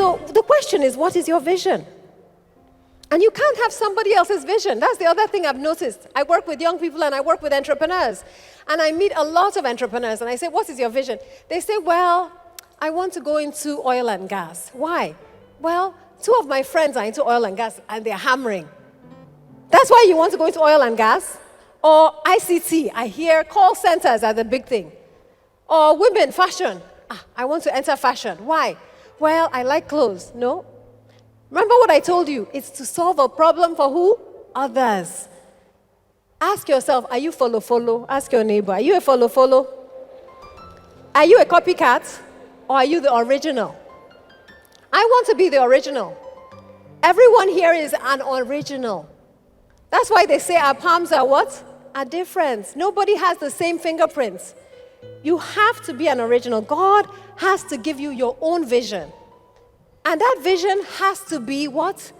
So the question is, what is your vision? And you can't have somebody else's vision. That's the other thing I've noticed. I work with young people and I work with entrepreneurs. And I meet a lot of entrepreneurs and I say, what is your vision? They say, well, I want to go into oil and gas. Why? Well, 2 of my friends are into oil and gas and they're hammering. That's why you want to go into oil and gas? Or ICT, I hear call centers are the big thing. Or women, fashion. I want to enter fashion. Why? Well, I like clothes. No. Remember what I told you? It's to solve a problem for who? Others. Ask yourself, are you follow? Ask your neighbor, are you a follow? Are you a copycat? Or are you the original? I want to be the original. Everyone here is an original. That's why they say our palms are what? Are different. Nobody has the same fingerprints. You have to be an original. God has to give you your own vision. And that vision has to be what?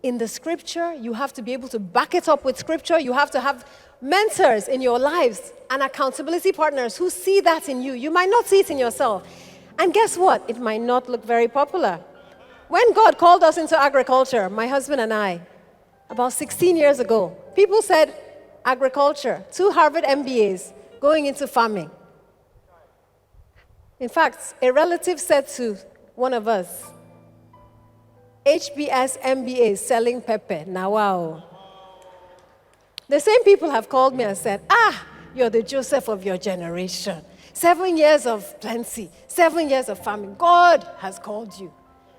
In the scripture. You have to be able to back it up with scripture. You have to have mentors in your lives and accountability partners who see that in you. You might not see it in yourself. And guess what? It might not look very popular. When God called us into agriculture, my husband and I, about 16 years ago, people said, agriculture, 2 Harvard MBAs going into farming. In fact, a relative said to one of us, HBS MBA selling pepper. Now, wow. The same people have called me and said, you're the Joseph of your generation. 7 years of plenty, 7 years of farming. God has called you.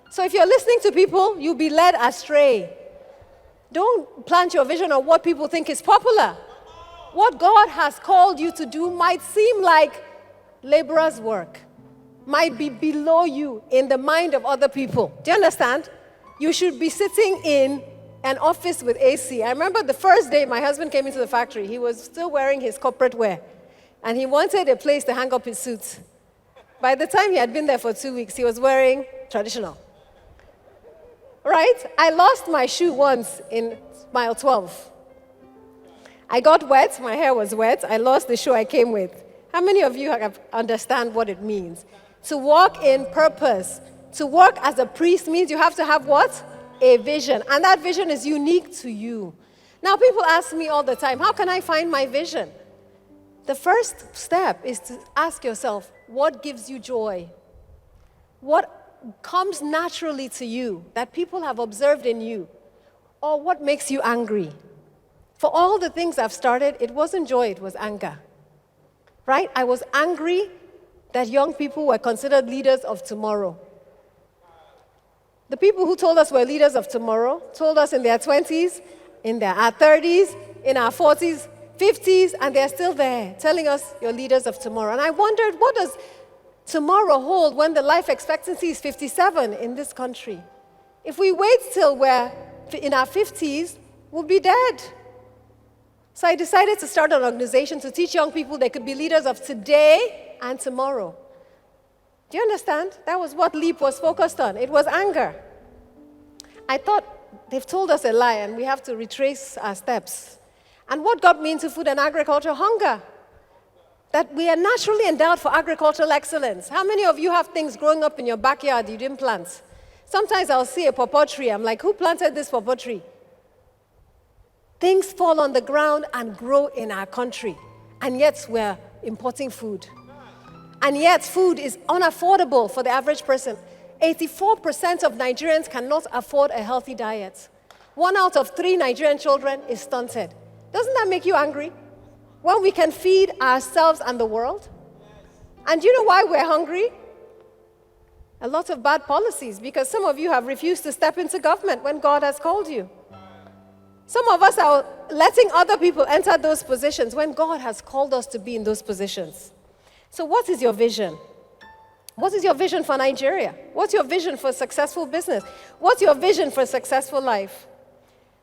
So if you're listening to people, you'll be led astray. Don't plant your vision on what people think is popular. What God has called you to do might seem like laborer's work, might be below you in the mind of other people. Do you understand? You should be sitting in an office with AC. I remember the first day my husband came into the factory, he was still wearing his corporate wear, and he wanted a place to hang up his suit. By the time he had been there for 2 weeks, he was wearing traditional. Right? I lost my shoe once in mile 12. I got wet, my hair was wet, I lost the shoe I came with. How many of you understand what it means? To walk in purpose, to work as a priest means you have to have what? A vision. And that vision is unique to you. Now, people ask me all the time, how can I find my vision? The first step is to ask yourself, what gives you joy? What comes naturally to you that people have observed in you? Or what makes you angry? For all the things I've started, it wasn't joy, it was anger. Right? I was angry that young people were considered leaders of tomorrow. The people who told us we're leaders of tomorrow told us in their 20s, in our 30s, in our 40s, 50s, and they're still there telling us you're leaders of tomorrow. And I wondered, what does tomorrow hold when the life expectancy is 57 in this country? If we wait till we're in our 50s, we'll be dead. So I decided to start an organization to teach young people they could be leaders of today and tomorrow. Do you understand? That was what LEAP was focused on. It was anger. I thought they've told us a lie and we have to retrace our steps. And what got me into food and agriculture? Hunger. That we are naturally endowed for agricultural excellence. How many of you have things growing up in your backyard you didn't plant? Sometimes I'll see a pawpaw tree. I'm like, who planted this pawpaw tree? Things fall on the ground and grow in our country. And yet we're importing food. And yet food is unaffordable for the average person. 84% of Nigerians cannot afford a healthy diet. 1 out of 3 Nigerian children is stunted. Doesn't that make you angry? When we can feed ourselves and the world? And do you know why we're hungry? A lot of bad policies, because some of you have refused to step into government when God has called you. Some of us are letting other people enter those positions when God has called us to be in those positions. So what is your vision? What is your vision for Nigeria? What's your vision for successful business? What's your vision for a successful life?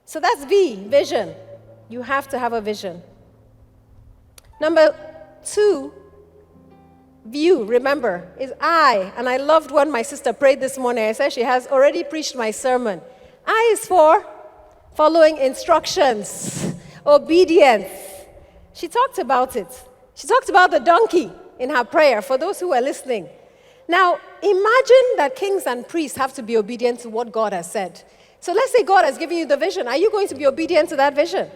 So that's V, vision. You have to have a vision. Number 2, view, remember, is I. And I loved when my sister prayed this morning. I said she has already preached my sermon. I is for following instructions, obedience. She talked about it. She talked about the donkey in her prayer, for those who were listening. Now, imagine that kings and priests have to be obedient to what God has said. So let's say God has given you the vision. Are you going to be obedient to that vision?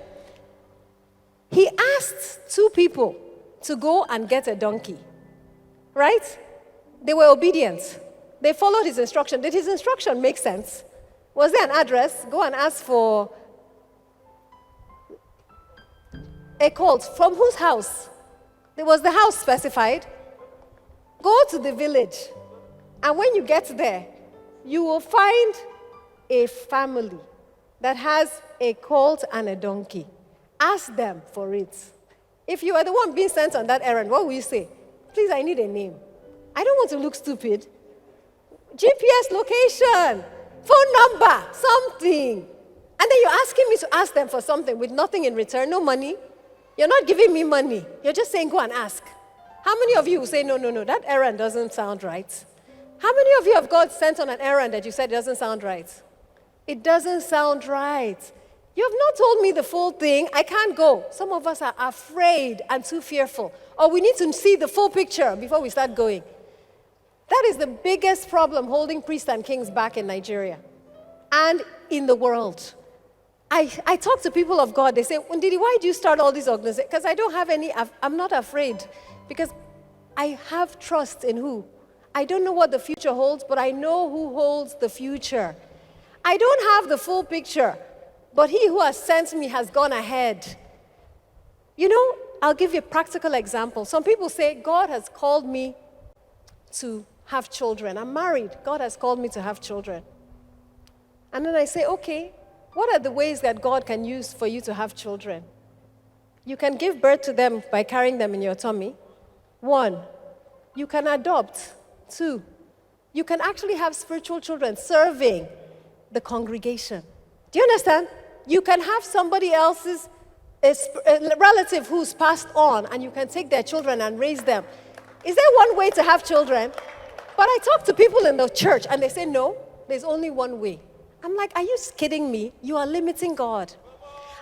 He asked two people to go and get a donkey, right? They were obedient. They followed his instruction. Did his instruction make sense? Was there an address? Go and ask for a colt. From whose house? Was the house specified? Go to the village, and when you get there, you will find a family that has a colt and a donkey. Ask them for it. If you are the one being sent on that errand, what will you say? Please, I need a name. I don't want to look stupid. GPS location, phone number, something. And then you're asking me to ask them for something with nothing in return, no money. You're not giving me money. You're just saying, go and ask. How many of you will say, no, that errand doesn't sound right? How many of you have God sent on an errand that you said doesn't sound right? It doesn't sound right. You have not told me the full thing. I can't go. Some of us are afraid and too fearful. Or we need to see the full picture before we start going. That is the biggest problem holding priests and kings back in Nigeria and in the world. I talk to people of God. They say, Ndidi, why do you start all these organizations? Because I don't have any, I'm not afraid. Because I have trust in who? I don't know what the future holds, but I know who holds the future. I don't have the full picture, but he who has sent me has gone ahead. You know, I'll give you a practical example. Some people say, God has called me to have children. I'm married. God has called me to have children. And then I say, okay, what are the ways that God can use for you to have children? You can give birth to them by carrying them in your tummy. 1, you can adopt. 2, you can actually have spiritual children serving the congregation. Do you understand? You can have somebody else's a relative who's passed on, and you can take their children and raise them. Is there one way to have children? But I talk to people in the church, and they say, no, there's only one way. I'm like, are you kidding me? You are limiting God.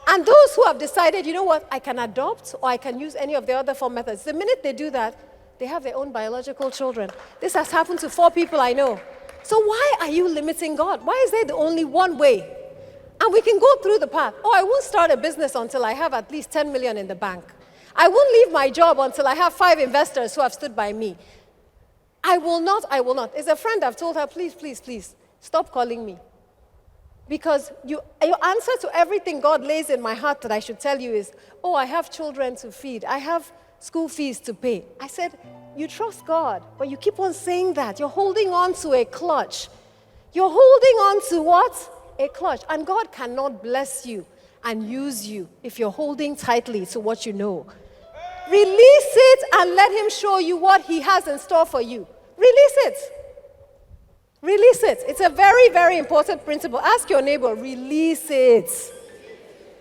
And those who have decided, you know what, I can adopt or I can use any of the other 4 methods, the minute they do that, they have their own biological children. This has happened to 4 people I know. So why are you limiting God? Why is there the only one way? And we can go through the path. Oh, I won't start a business until I have at least 10 million in the bank. I won't leave my job until I have 5 investors who have stood by me. I will not. There's a friend I've told her, please, stop calling me. Because your answer to everything God lays in my heart that I should tell you is, oh, I have children to feed. I have school fees to pay. I said, you trust God, but you keep on saying that. You're holding on to a clutch. You're holding on to what? A clutch. And God cannot bless you and use you if you're holding tightly to what you know. Release it and let him show you what he has in store for you. Release it. Release it. It's a very, very important principle. Ask your neighbor, release it.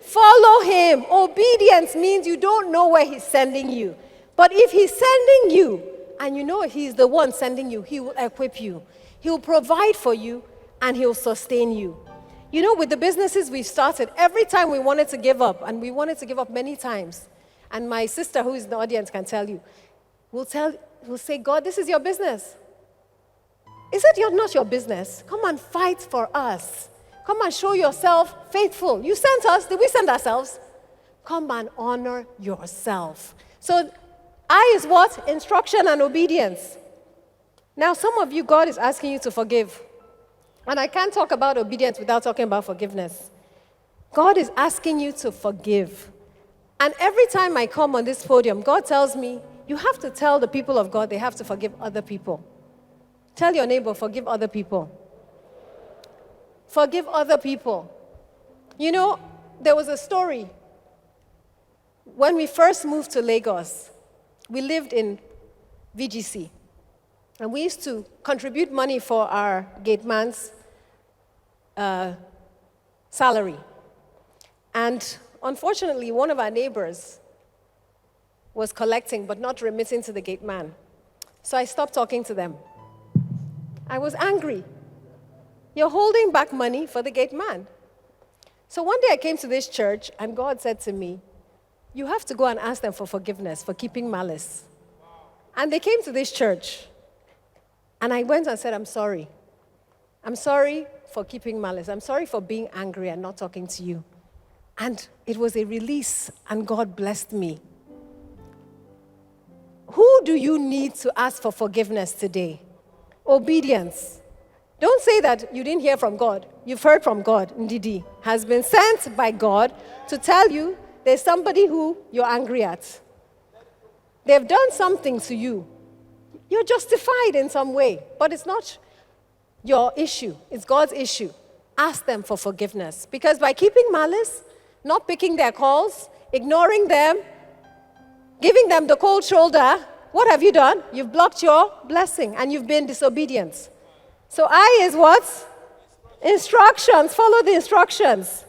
Follow him. Obedience means you don't know where he's sending you. But if he's sending you, and you know he's the one sending you, he will equip you. He will provide for you, and he'll sustain you. You know, with the businesses we've started, every time we wanted to give up, and we wanted to give up many times, and my sister, who is in the audience, can tell you, will say, God, this is your business. Is it not your business? Come and fight for us. Come and show yourself faithful. You sent us. Did we send ourselves? Come and honor yourself. So I is what? Instruction and obedience. Now, some of you, God is asking you to forgive. And I can't talk about obedience without talking about forgiveness. God is asking you to forgive. And every time I come on this podium, God tells me, you have to tell the people of God they have to forgive other people. Tell your neighbor, forgive other people. Forgive other people. You know, there was a story. When we first moved to Lagos, we lived in VGC. And we used to contribute money for our gate man's salary. And unfortunately, one of our neighbors was collecting but not remitting to the gate man. So I stopped talking to them. I was angry. You're holding back money for the gate man. So one day I came to this church and God said to me, you have to go and ask them for forgiveness for keeping malice. And they came to this church. And I went and said, I'm sorry. I'm sorry for keeping malice. I'm sorry for being angry and not talking to you. And it was a release, and God blessed me. Who do you need to ask for forgiveness today? Obedience. Don't say that you didn't hear from God. You've heard from God. Ndidi has been sent by God to tell you there's somebody who you're angry at. They've done something to you. You're justified in some way, but it's not your issue. It's God's issue. Ask them for forgiveness. Because by keeping malice, not picking their calls, ignoring them, giving them the cold shoulder, what have you done? You've blocked your blessing and you've been disobedient. So I is what? Instructions. Follow the instructions.